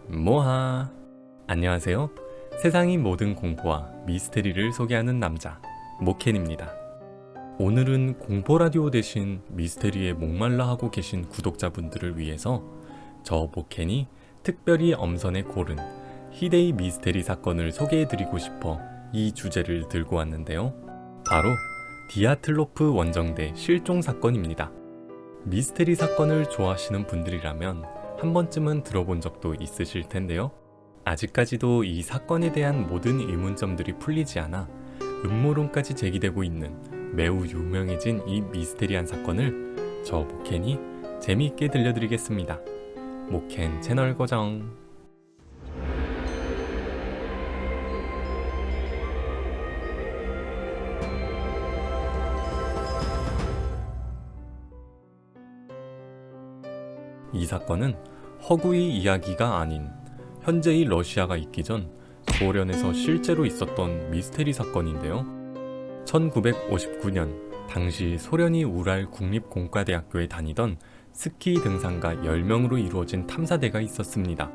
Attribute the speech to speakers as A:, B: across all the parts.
A: 모하! 안녕하세요. 세상의 모든 공포와 미스테리를 소개하는 남자, 모켄입니다. 오늘은 공포라디오 대신 미스테리에 목말라 하고 계신 구독자분들을 위해서 저 모켄이 특별히 엄선해 고른 히데이 미스테리 사건을 소개해드리고 싶어 이 주제를 들고 왔는데요. 바로 디아틀로프 원정대 실종 사건입니다. 미스테리 사건을 좋아하시는 분들이라면 한 번쯤은 들어본 적도 있으실 텐데요. 아직까지도 이 사건에 대한 모든 의문점들이 풀리지 않아 음모론까지 제기되고 있는 매우 유명해진 이 미스테리한 사건을 저 모켄이 재미있게 들려드리겠습니다. 모켄 채널 고정. 이 사건은 허구의 이야기가 아닌 현재의 러시아가 있기 전 소련에서 실제로 있었던 미스테리 사건인데요. 1959년 당시 소련이 우랄 국립공과대학교에 다니던 스키 등산가 10명으로 이루어진 탐사대가 있었습니다.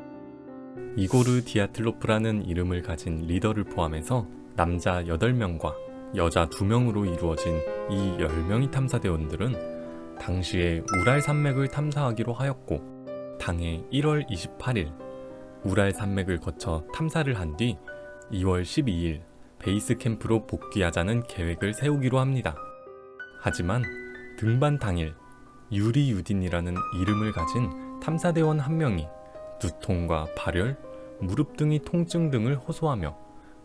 A: 이고르 디아틀로프라는 이름을 가진 리더를 포함해서 남자 8명과 여자 2명으로 이루어진 이 10명의 탐사대원들은 당시에 우랄 산맥을 탐사하기로 하였고 당해 1월 28일 우랄 산맥을 거쳐 탐사를 한 뒤 2월 12일 베이스 캠프로 복귀하자는 계획을 세우기로 합니다. 하지만 등반 당일 유리 유딘이라는 이름을 가진 탐사대원 한 명이 두통과 발열, 무릎 등의 통증 등을 호소하며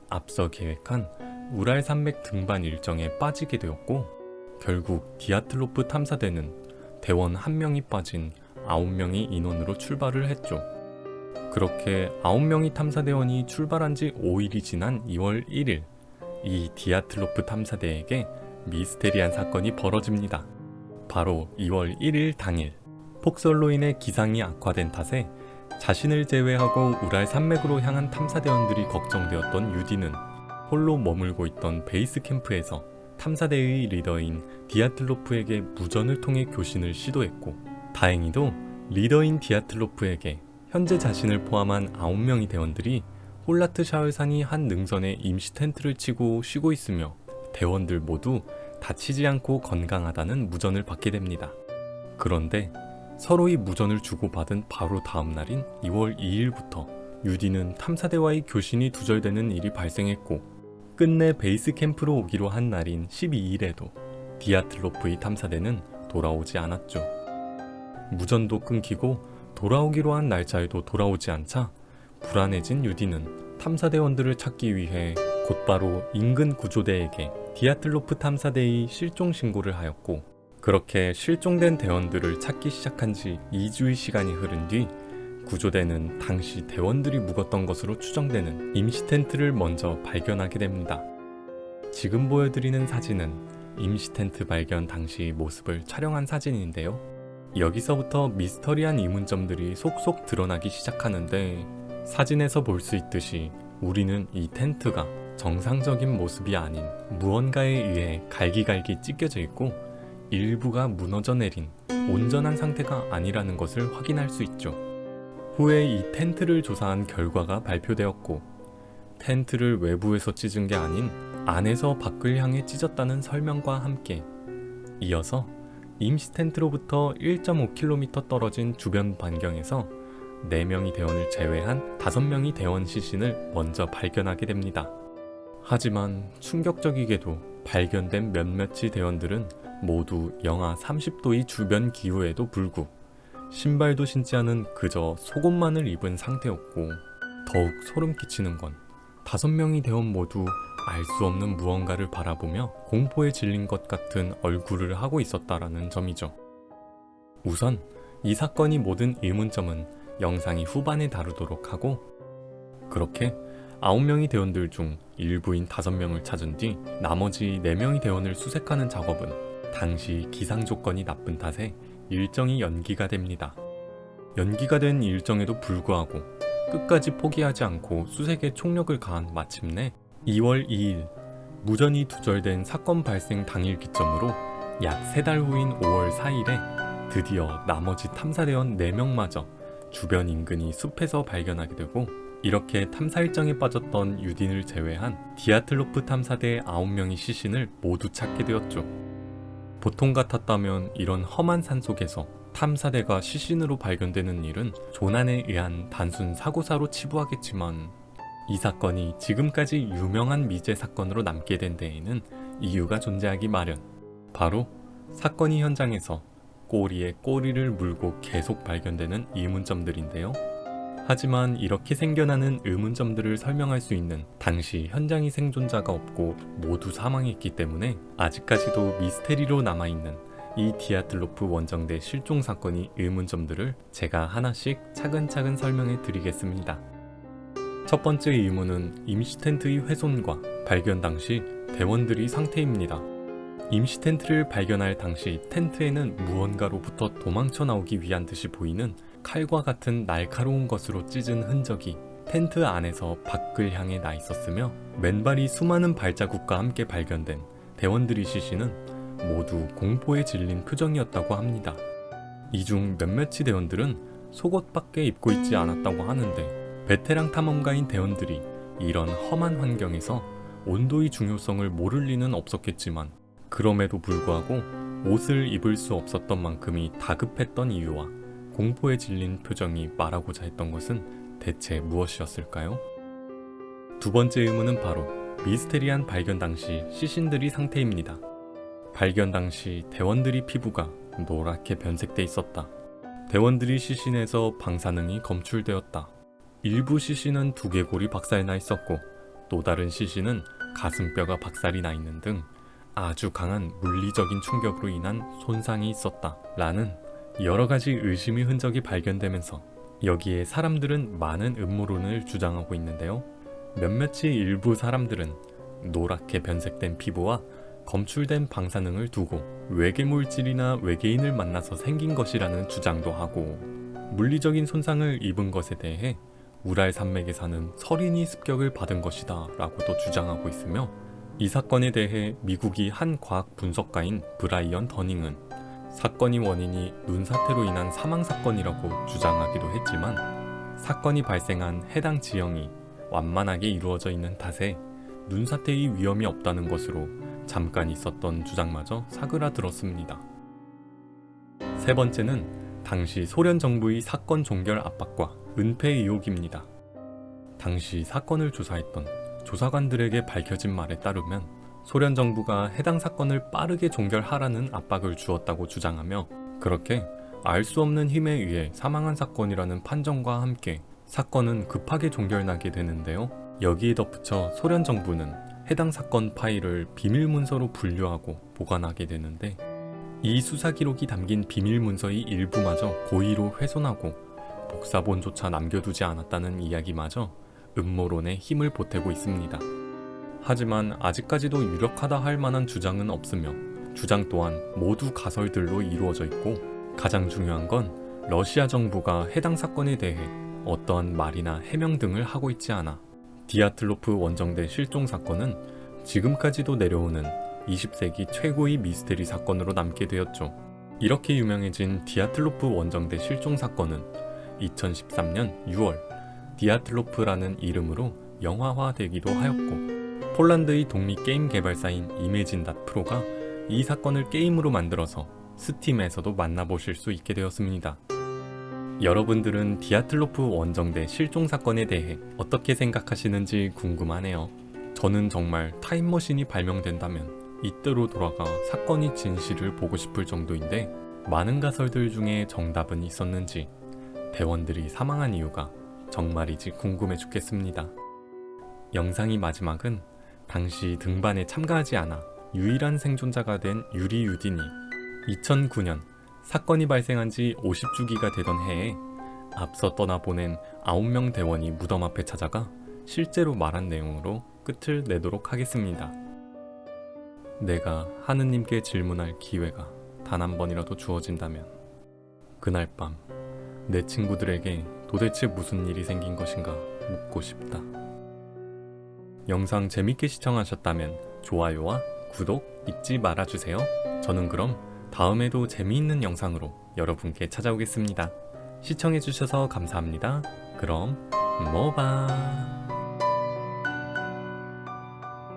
A: 앞서 계획한 우랄 산맥 등반 일정에 빠지게 되었고 결국 디아틀로프 탐사대는 대원 1명이 빠진 9명의 인원으로 출발을 했죠. 그렇게 9명의 탐사대원이 출발한 지 5일이 지난 2월 1일 이 디아틀로프 탐사대에게 미스테리한 사건이 벌어집니다. 바로 2월 1일 당일 폭설로 인해 기상이 악화된 탓에 자신을 제외하고 우랄 산맥으로 향한 탐사대원들이 걱정되었던 유디는 홀로 머물고 있던 베이스 캠프에서 탐사대의 리더인 디아틀로프에게 무전을 통해 교신을 시도했고 다행히도 리더인 디아틀로프에게 현재 자신을 포함한 9명의 대원들이 홀라트 샤울산이 한 능선에 임시 텐트를 치고 쉬고 있으며 대원들 모두 다치지 않고 건강하다는 무전을 받게 됩니다. 그런데 서로의 무전을 주고받은 바로 다음 날인 2월 2일부터 유디는 탐사대와의 교신이 두절되는 일이 발생했고 끝내 베이스 캠프로 오기로 한 날인 12일에도 디아틀로프의 탐사대는 돌아오지 않았죠. 무전도 끊기고 돌아오기로 한 날짜에도 돌아오지 않자 불안해진 유디는 탐사대원들을 찾기 위해 곧바로 인근 구조대에게 디아틀로프 탐사대의 실종 신고를 하였고 그렇게 실종된 대원들을 찾기 시작한 지 2주의 시간이 흐른 뒤 구조대는 당시 대원들이 묵었던 것으로 추정되는 임시 텐트를 먼저 발견하게 됩니다. 지금 보여드리는 사진은 임시 텐트 발견 당시 모습을 촬영한 사진인데요. 여기서부터 미스터리한 의문점들이 속속 드러나기 시작하는데 사진에서 볼 수 있듯이 우리는 이 텐트가 정상적인 모습이 아닌 무언가에 의해 갈기갈기 찢겨져 있고 일부가 무너져 내린 온전한 상태가 아니라는 것을 확인할 수 있죠. 후에 이 텐트를 조사한 결과가 발표되었고 텐트를 외부에서 찢은 게 아닌 안에서 밖을 향해 찢었다는 설명과 함께 이어서 임시 텐트로부터 1.5km 떨어진 주변 반경에서 4명의 대원을 제외한 5명의 대원 시신을 먼저 발견하게 됩니다. 하지만 충격적이게도 발견된 몇몇의 대원들은 모두 영하 30도의 주변 기후에도 불구 신발도 신지 않은 그저 속옷만을 입은 상태였고 더욱 소름 끼치는 건 5명의 대원 모두 알 수 없는 무언가를 바라보며 공포에 질린 것 같은 얼굴을 하고 있었다라는 점이죠. 우선 이 사건이 모든 의문점은 영상이 후반에 다루도록 하고 그렇게 9명의 대원들 중 일부인 5명을 찾은 뒤 나머지 4명의 대원을 수색하는 작업은 당시 기상 조건이 나쁜 탓에 일정이 연기가 됩니다. 연기가 된 일정에도 불구하고 끝까지 포기하지 않고 수색에 총력을 가한 마침내 2월 2일 무전이 두절된 사건 발생 당일 기점으로 약 3달 후인 5월 4일에 드디어 나머지 탐사대원 4명마저 주변 인근이 숲에서 발견하게 되고, 이렇게 탐사 일정에 빠졌던 유딘을 제외한 디아틀로프 탐사대 9명의 시신을 모두 찾게 되었죠. 보통 같았다면 이런 험한 산속에서 탐사대가 시신으로 발견되는 일은 조난에 의한 단순 사고사로 치부하겠지만, 이 사건이 지금까지 유명한 미제 사건으로 남게 된 데에는 이유가 존재하기 마련. 바로 사건이 현장에서 꼬리에 꼬리를 물고 계속 발견되는 의문점들인데요. 하지만 이렇게 생겨나는 의문점들을 설명할 수 있는 당시 현장의 생존자가 없고 모두 사망했기 때문에 아직까지도 미스테리로 남아있는 이 디아틀로프 원정대 실종 사건의 의문점들을 제가 하나씩 차근차근 설명해 드리겠습니다. 첫 번째 의문은 임시 텐트의 훼손과 발견 당시 대원들의 상태입니다. 임시 텐트를 발견할 당시 텐트에는 무언가로부터 도망쳐 나오기 위한 듯이 보이는 칼과 같은 날카로운 것으로 찢은 흔적이 텐트 안에서 밖을 향해 나 있었으며, 맨발이 수많은 발자국과 함께 발견된 대원들의 시신은 모두 공포에 질린 표정이었다고 합니다. 이 중 몇몇의 대원들은 속옷밖에 입고 있지 않았다고 하는데, 베테랑 탐험가인 대원들이 이런 험한 환경에서 온도의 중요성을 모를 리는 없었겠지만, 그럼에도 불구하고 옷을 입을 수 없었던 만큼이 다급했던 이유와 공포에 질린 표정이 말하고자 했던 것은 대체 무엇이었을까요? 두 번째 의문은 바로 미스테리한 발견 당시 시신들의 상태입니다. 발견 당시 대원들의 피부가 노랗게 변색돼 있었다. 대원들의 시신에서 방사능이 검출되었다. 일부 시신은 두개골이 박살나 있었고, 또 다른 시신은 가슴뼈가 박살이 나 있는 등 아주 강한 물리적인 충격으로 인한 손상이 있었다 라는 여러가지 의심의 흔적이 발견되면서, 여기에 사람들은 많은 음모론을 주장하고 있는데요. 몇몇의 일부 사람들은 노랗게 변색된 피부와 검출된 방사능을 두고 외계물질이나 외계인을 만나서 생긴 것이라는 주장도 하고, 물리적인 손상을 입은 것에 대해 우랄 산맥에 사는 서린이 습격을 받은 것이다 라고도 주장하고 있으며, 이 사건에 대해 미국의 한 과학 분석가인 브라이언 더닝은 사건의 원인이 눈사태로 인한 사망사건이라고 주장하기도 했지만, 사건이 발생한 해당 지형이 완만하게 이루어져 있는 탓에 눈사태의 위험이 없다는 것으로 잠깐 있었던 주장마저 사그라들었습니다. 세 번째는 당시 소련 정부의 사건 종결 압박과 은폐 의혹입니다. 당시 사건을 조사했던 조사관들에게 밝혀진 말에 따르면, 소련 정부가 해당 사건을 빠르게 종결하라는 압박을 주었다고 주장하며, 그렇게 알 수 없는 힘에 의해 사망한 사건이라는 판정과 함께 사건은 급하게 종결나게 되는데요. 여기에 덧붙여 소련 정부는 해당 사건 파일을 비밀 문서로 분류하고 보관하게 되는데, 이 수사 기록이 담긴 비밀 문서의 일부마저 고의로 훼손하고 복사본조차 남겨두지 않았다는 이야기마저 음모론에 힘을 보태고 있습니다. 하지만 아직까지도 유력하다 할 만한 주장은 없으며, 주장 또한 모두 가설들로 이루어져 있고, 가장 중요한 건 러시아 정부가 해당 사건에 대해 어떠한 말이나 해명 등을 하고 있지 않아 디아틀로프 원정대 실종 사건은 지금까지도 내려오는 20세기 최고의 미스테리 사건으로 남게 되었죠. 이렇게 유명해진 디아틀로프 원정대 실종 사건은 2013년 6월 디아틀로프라는 이름으로 영화화되기도 하였고, 폴란드의 독립 게임 개발사인 이매진닷프로가 이 사건을 게임으로 만들어서 스팀에서도 만나보실 수 있게 되었습니다. 여러분들은 디아틀로프 원정대 실종 사건에 대해 어떻게 생각하시는지 궁금하네요. 저는 정말 타임머신이 발명된다면 이때로 돌아가 사건의 진실을 보고 싶을 정도인데, 많은 가설들 중에 정답은 있었는지, 대원들이 사망한 이유가 정말이지 궁금해 죽겠습니다. 영상의 마지막은 당시 등반에 참가하지 않아 유일한 생존자가 된 유리 유딘이 2009년 사건이 발생한 지 50주기가 되던 해에 앞서 떠나보낸 9명 대원이 무덤 앞에 찾아가 실제로 말한 내용으로 끝을 내도록 하겠습니다. 내가 하느님께 질문할 기회가 단 한 번이라도 주어진다면, 그날 밤 내 친구들에게 도대체 무슨 일이 생긴 것인가 묻고 싶다. 영상 재밌게 시청하셨다면 좋아요와 구독 잊지 말아주세요. 저는 그럼 다음에도 재미있는 영상으로 여러분께 찾아오겠습니다. 시청해주셔서 감사합니다. 그럼 모바.